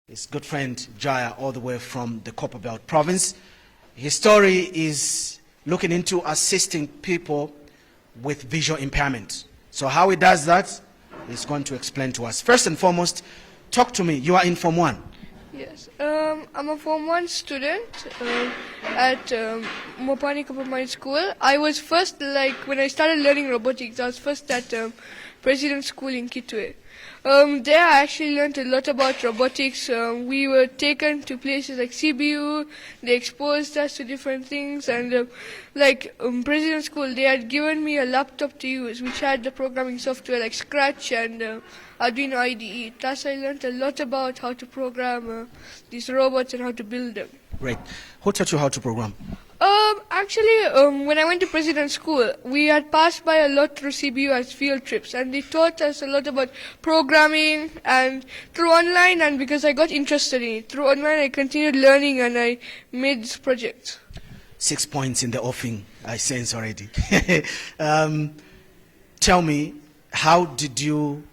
his good friend Jaya, all the way from the Copperbelt province. His story is looking into assisting people with visual impairment. So how he does that, he's going to explain to us. First and foremost, talk to me. You are in Form 1. Yes, I'm a Form 1 student at Mopani Kapamani School. I was first, when I started learning robotics, I was first at President School in Kitwe. There I actually learned a lot about robotics. We were taken to places like CBU, they exposed us to different things, and President School, they had given me a laptop to use, which had the programming software like Scratch and Arduino IDE. Thus I learned a lot about how to program these robots and how to build them. Great. Who taught you how to program? When I went to President School, we had passed by a lot through CBU as field trips, and they taught us a lot about programming and through online, and because I got interested in it, through online I continued learning and I made this project. 6 points in the offing, I sense already. Tell me, how did you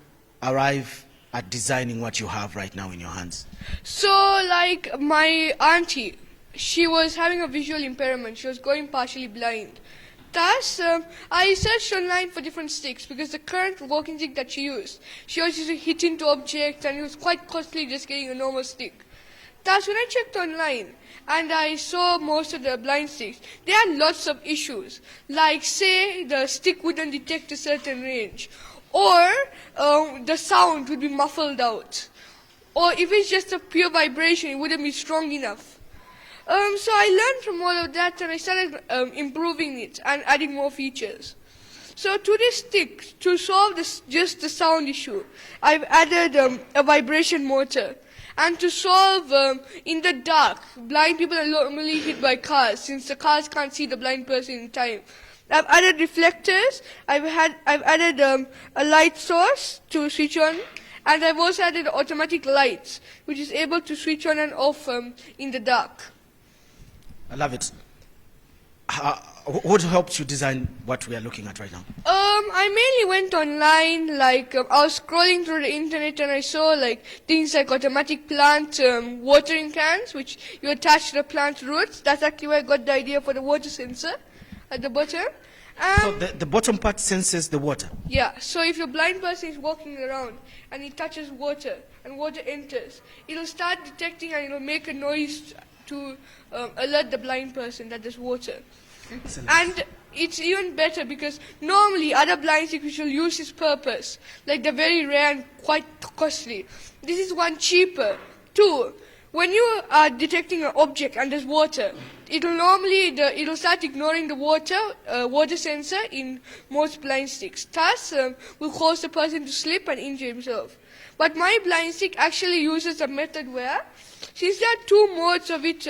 arrive at designing what you have right now in your hands? So, my auntie, she was having a visual impairment. She was going partially blind. Thus, I searched online for different sticks because the current walking stick that she used, she was used to hit into objects and it was quite costly just getting a normal stick. Thus, when I checked online and I saw most of the blind sticks, they had lots of issues. Like, say, the stick wouldn't detect a certain range, or the sound would be muffled out, or if it's just a pure vibration, it wouldn't be strong enough. So I learned from all of that and I started improving it and adding more features. So to this stick, to solve just the sound issue, I've added a vibration motor. And to solve in the dark, blind people are normally hit by cars since the cars can't see the blind person in time. I've added reflectors, I've added a light source to switch on, and I've also added automatic lights, which is able to switch on and off in the dark. I love it. What helped you design what we are looking at right now? I mainly went online, I was scrolling through the internet and I saw things like automatic plant watering cans, which you attach to the plant roots. That's actually where I got the idea for the water sensor at the bottom. So the bottom part senses the water? Yeah, so if your blind person is walking around and he touches water and water enters, it'll start detecting and it'll make a noise to alert the blind person that there's water. Excellent. And it's even better because normally other blind sticks which will use this purpose, they're very rare and quite costly. This is one cheaper. Two, when you are detecting an object and there's water, it'll start ignoring the water sensor in most blind sticks. Thus, will cause the person to slip and injure himself. But my blind stick actually uses a method where, since there are two modes of it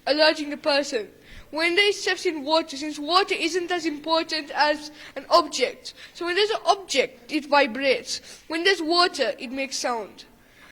alerting the person, when they steps in water, since water isn't as important as an object, so when there's an object, it vibrates. When there's water, it makes sound.